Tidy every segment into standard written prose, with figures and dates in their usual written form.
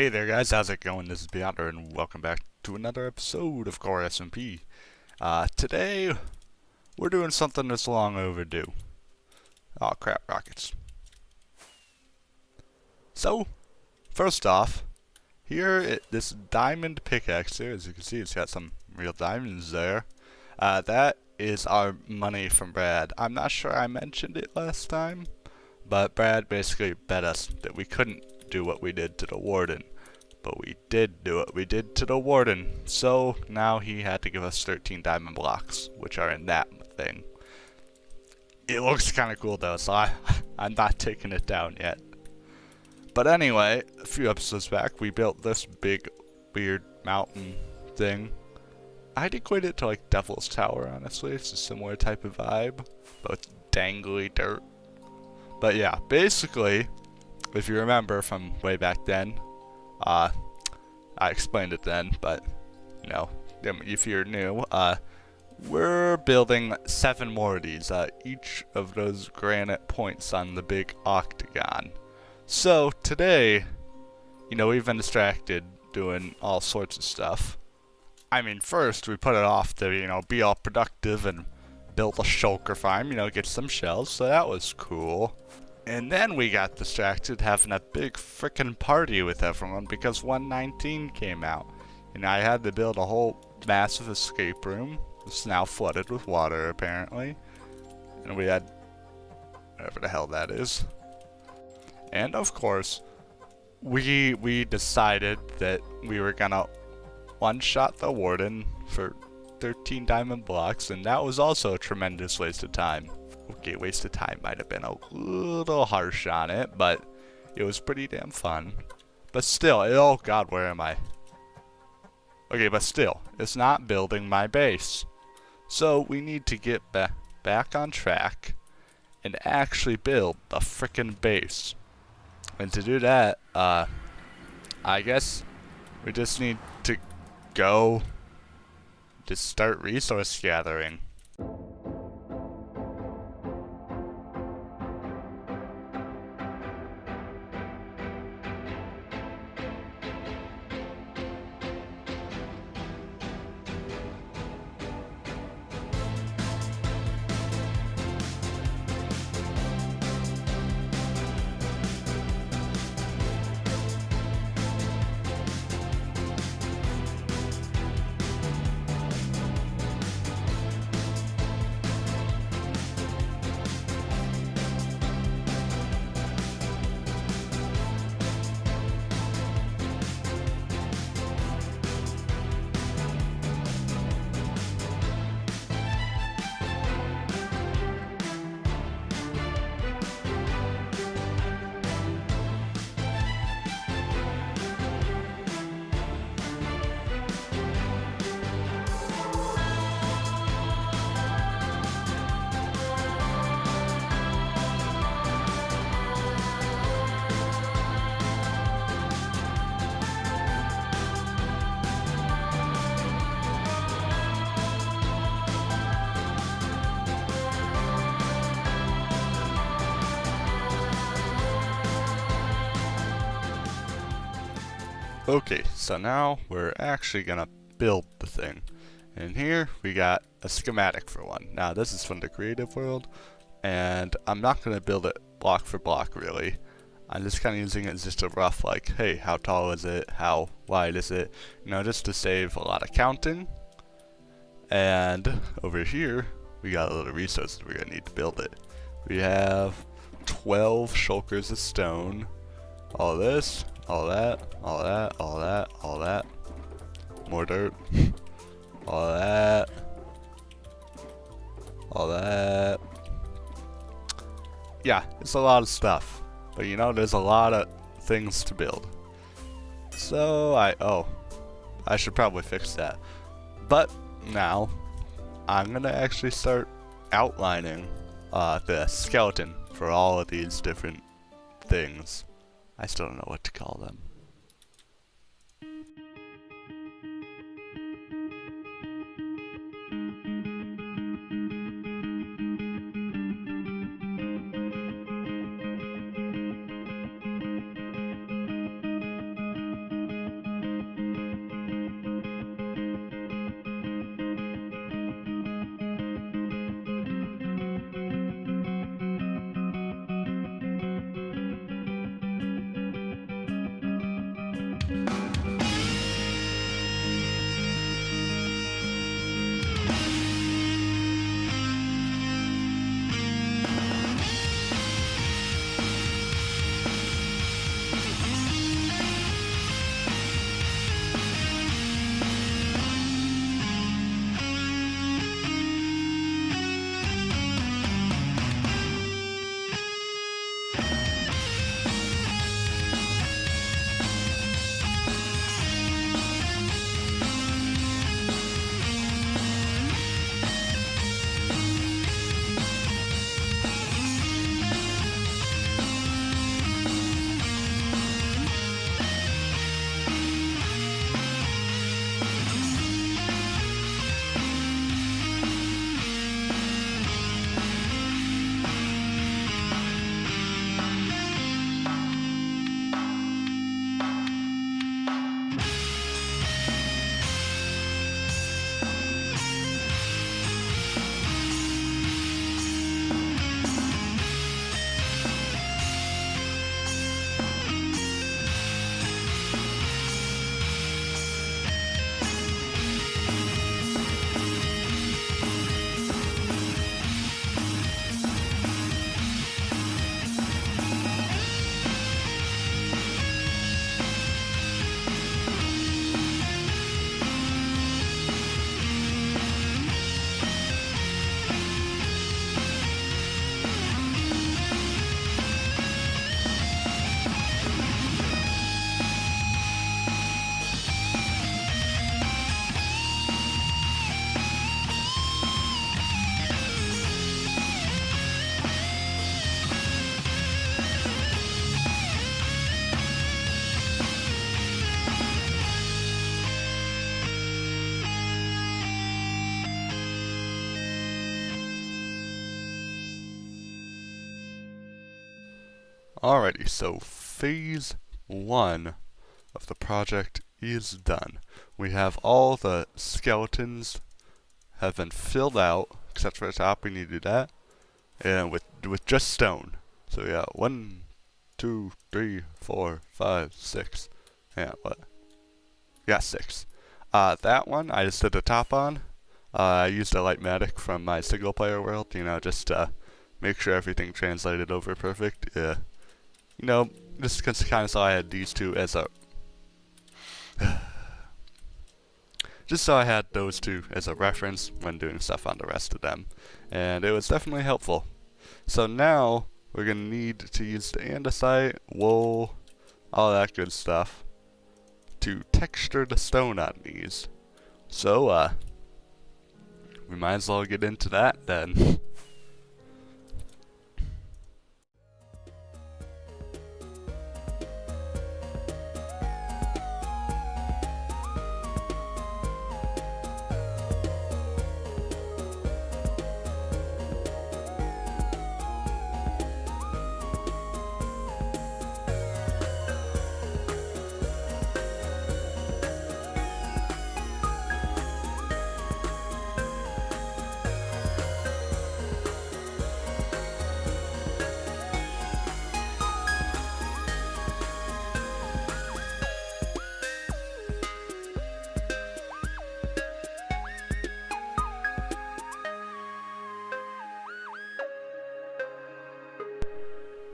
Hey there guys, how's it going? This is Beander and welcome back to another episode of Core SMP. Today we're doing something that's long overdue. Oh crap, rockets. So, first off, this diamond pickaxe here, as you can see it's got some real diamonds there. That is our money from Brad. I'm not sure I mentioned it last time, but Brad basically bet us that we couldn't do what we did to the warden. But we did do what we did to the warden, so now he had to give us 13 diamond blocks, which are in that thing. It looks kind of cool though, so I'm not taking it down yet. But anyway, a few episodes back, we built this big, weird mountain thing. I'd equate it to like Devil's Tower, honestly. It's a similar type of vibe, but it's dangly dirt. But yeah, basically, if you remember from way back then, I explained it then, but, you know, if you're new, we're building 7 more of these, each of those granite points on the big octagon. So, today, you know, we've been distracted doing all sorts of stuff. I mean, first, we put it off to, you know, be all productive and build a shulker farm, you know, get some shells, so that was cool. And then we got distracted having a big frickin' party with everyone because 119 came out. And I had to build a whole massive escape room. It's now flooded with water, apparently. And we had whatever the hell that is. And of course, we decided that we were gonna one-shot the warden for 13 diamond blocks, and that was also a tremendous waste of time. Okay, waste of time might have been a little harsh on it, but it was pretty damn fun. But still, oh god, where am I? Okay, but still, it's not building my base. So we need to get back on track and actually build the frickin' base. And to do that, I guess we just need to go to start resource gathering. Okay, so now we're actually gonna build the thing. And here we got a schematic for one. Now this is from the creative world, and I'm not gonna build it block for block really. I'm just kinda using it as just a rough like, hey, how tall is it? How wide is it? You know, just to save a lot of counting. And over here, we got a little resources we're gonna need to build it. We have 12 shulkers of stone, all this, all that, all that, all that, all that. More dirt. All that. All that. Yeah, it's a lot of stuff. But you know, there's a lot of things to build. So I should probably fix that. But now, I'm gonna actually start outlining the skeleton for all of these different things. I still don't know what to call them. Alrighty, so phase 1 of the project is done. We have all the skeletons have been filled out, except for the top, we need to do that. And with just stone. So yeah, 1, 2, 3, 4, 5, 6. Yeah, what? Yeah, 6. That one I just did the top on. I used a Lightmatic from my single player world, you know, just to make sure everything translated over perfect. Yeah. You know, just kind of so I had these two as a just so I had those two as a reference when doing stuff on the rest of them. And it was definitely helpful. So now we're going to need to use the andesite, wool, all that good stuff to texture the stone on these. So, we might as well get into that then.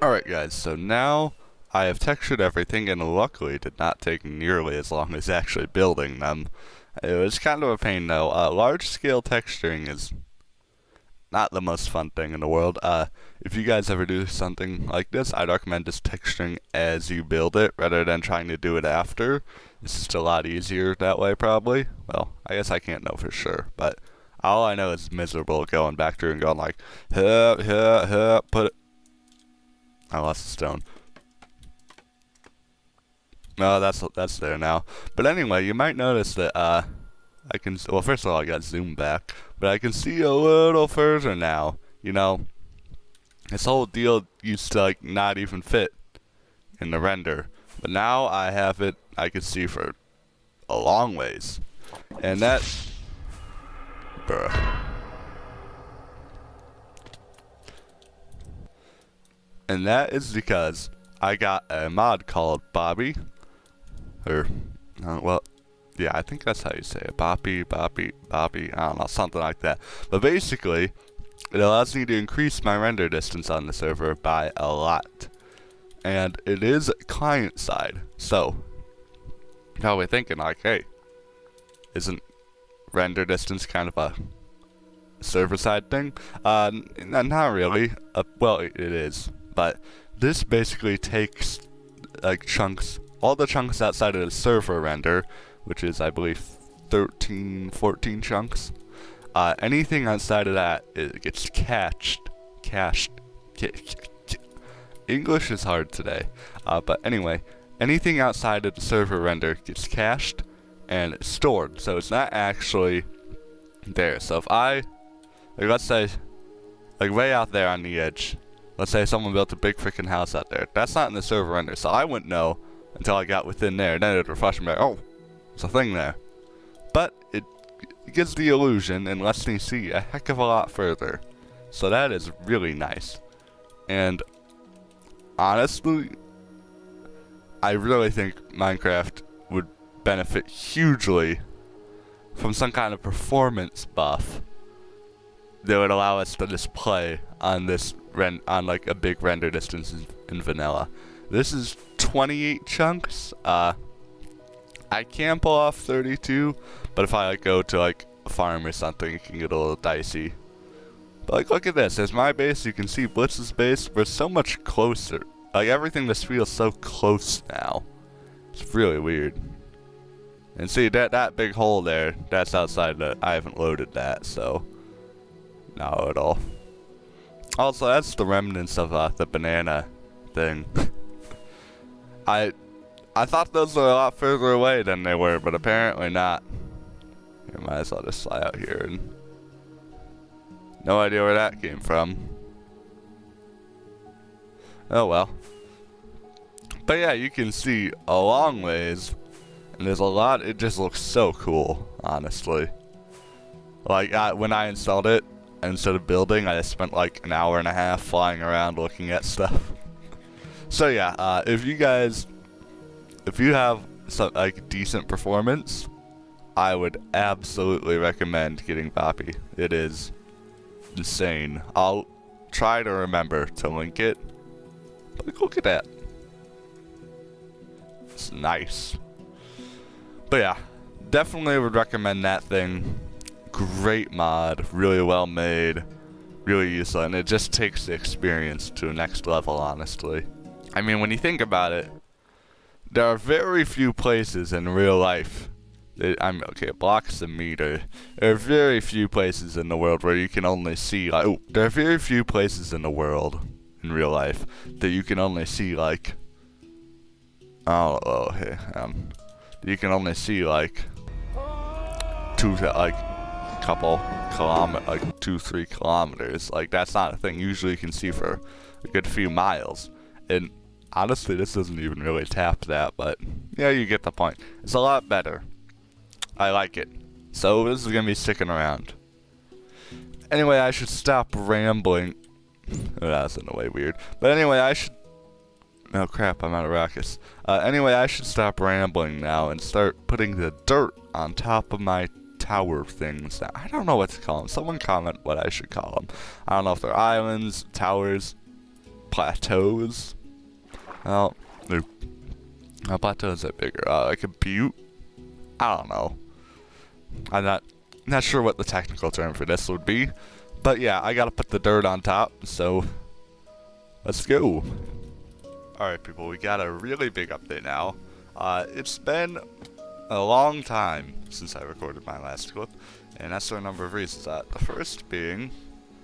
Alright guys, so now I have textured everything, and luckily it did not take nearly as long as actually building them. It was kind of a pain though. Large scale texturing is not the most fun thing in the world. If you guys ever do something like this, I'd recommend just texturing as you build it rather than trying to do it after. It's just a lot easier that way probably. Well, I guess I can't know for sure, but all I know is miserable going back through and going like, put it. I lost the stone. No, that's there now. But anyway, you might notice that I can. Well, first of all, I got zoom back, but I can see a little further now. You know, this whole deal used to like not even fit in the render, but now I have it. I can see for a long ways, and that, bruh. And that is because I got a mod called Bobby, or, well, yeah, I think that's how you say it, Bobby, I don't know, something like that. But basically, it allows me to increase my render distance on the server by a lot. And it is client side, so, now we're thinking like, hey, isn't render distance kind of a server side thing? Not really, well, it is. But this basically takes like chunks, all the chunks outside of the server render, which is I believe 13, 14 chunks. Anything outside of that, it gets cached. English is hard today. But anyway, anything outside of the server render gets cached and stored. So it's not actually there. So if I, like let's say, like way out there on the edge, let's say someone built a big freaking house out there. That's not in the server render, so I wouldn't know until I got within there. Then it'd refresh me like, oh, there's a thing there. But it gives the illusion and lets me see a heck of a lot further. So that is really nice. And honestly, I really think Minecraft would benefit hugely from some kind of performance buff that would allow us to just play on this on like a big render distance in vanilla. This is 28 chunks. I can pull off 32, but if I like go to like a farm or something, it can get a little dicey. But like, look at this. There's my base. You can see Blitz's base. We're so much closer. Like everything just feels so close now. It's really weird. And see that big hole there. That's outside the. I haven't loaded that, so not at all. Also, that's the remnants of the banana thing. I thought those were a lot further away than they were, but apparently not. You might as well just slide out here and no idea where that came from. Oh well. But yeah, you can see a long ways, and there's a lot. It just looks so cool, honestly. Like when I installed it, instead of building, I spent like an hour and a half flying around looking at stuff. So yeah, if you have some like decent performance, I would absolutely recommend getting Poppy. It is insane. I'll try to remember to link it. But look at that. It's nice. But yeah, definitely would recommend that thing. Great mod, really well made, really useful, and it just takes the experience to the next level, honestly. I mean, when you think about it, there are very few places in real life. Okay, it blocks the meter. There are very few places in the world where you can only see like. Oh, there are very few places in the world in real life that you can only see like. Oh, hey, you can only see like couple kilometers, like 2-3 kilometers. Like that's not a thing. Usually you can see for a good few miles. And honestly, this doesn't even really tap that, but yeah, you get the point. It's a lot better. I like it. So this is gonna be sticking around. Anyway, I should stop rambling. Oh, that's in a way weird. But anyway, I should. Oh crap, I'm out of rockets. Anyway, I should stop rambling now and start putting the dirt on top of my tower things. I don't know what to call them. Someone comment what I should call them. I don't know if they're islands, towers, plateaus. Well, plateaus are bigger. Like a butte. I don't know. I'm not sure what the technical term for this would be. But yeah, I gotta put the dirt on top, so let's go. Alright people, we got a really big update now. It's been a long time since I recorded my last clip, and that's for a number of reasons. The first being,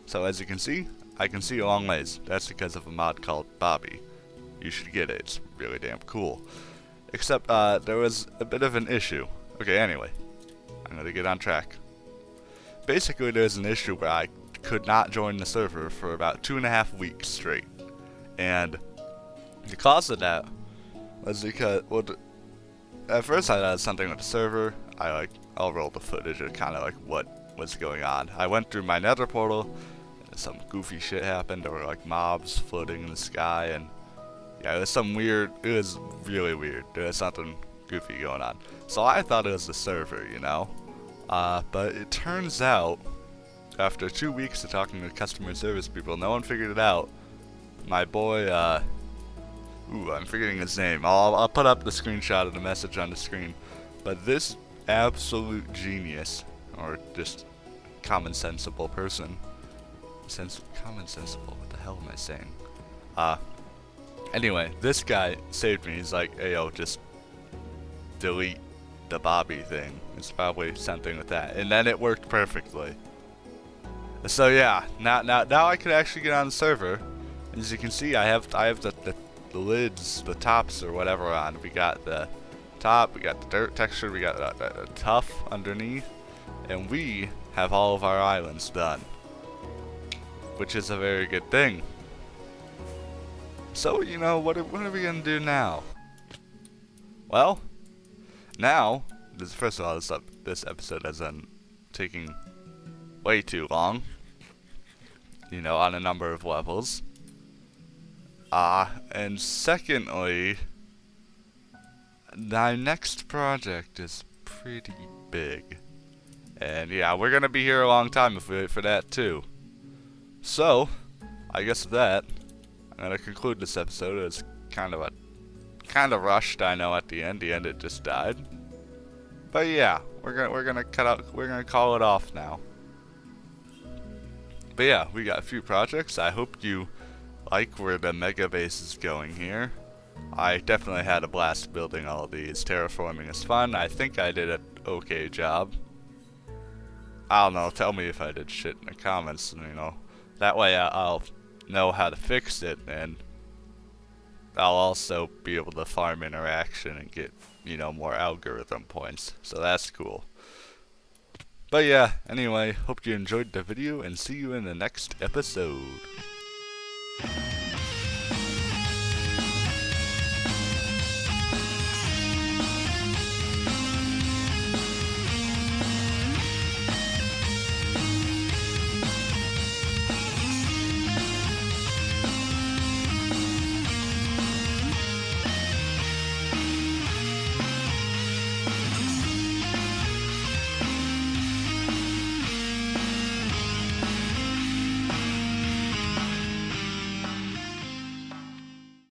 so as you can see, I can see a long ways. That's because of a mod called Bobby. You should get it, it's really damn cool. Except, there was a bit of an issue. Okay, anyway, I'm gonna get on track. Basically, there's an issue where I could not join the server for about 2.5 weeks straight. And the cause of that was because, well, at first I thought it was something with the server. I'll roll the footage of kind of like what was going on. I went through my nether portal, and some goofy shit happened. There were like mobs floating in the sky, and yeah, it was really weird. There was something goofy going on. So I thought it was the server, you know? But it turns out, after 2 weeks of talking to customer service people, no one figured it out. My boy, I'm forgetting his name. I'll put up the screenshot of the message on the screen. But this absolute genius, or just common-sensible person, common-sensible, what the hell am I saying? Anyway, this guy saved me. He's like, hey yo, just delete the Bobby thing. It's probably something with that. And then it worked perfectly. So yeah, now I can actually get on the server. As you can see, I have the lids, the tops or whatever on. We got the top, we got the dirt texture, we got the tuff underneath, and we have all of our islands done, which is a very good thing. So, you know, what are we gonna do now? Well, now, first of all, this episode has been taking way too long, you know, on a number of levels. And secondly, my next project is pretty big. And yeah, we're gonna be here a long time if we wait for that too. So, I guess with that, I'm gonna conclude this episode. It was kind of rushed, I know, at the end. The end it just died. But yeah, we're gonna call it off now. But yeah, we got a few projects. I hope you like where the mega base is going here. I definitely had a blast building all of these. Terraforming is fun. I think I did an okay job. I don't know, tell me if I did shit in the comments, you know. That way I'll know how to fix it, and I'll also be able to farm interaction and get, you know, more algorithm points. So that's cool. But yeah, anyway, hope you enjoyed the video and see you in the next episode.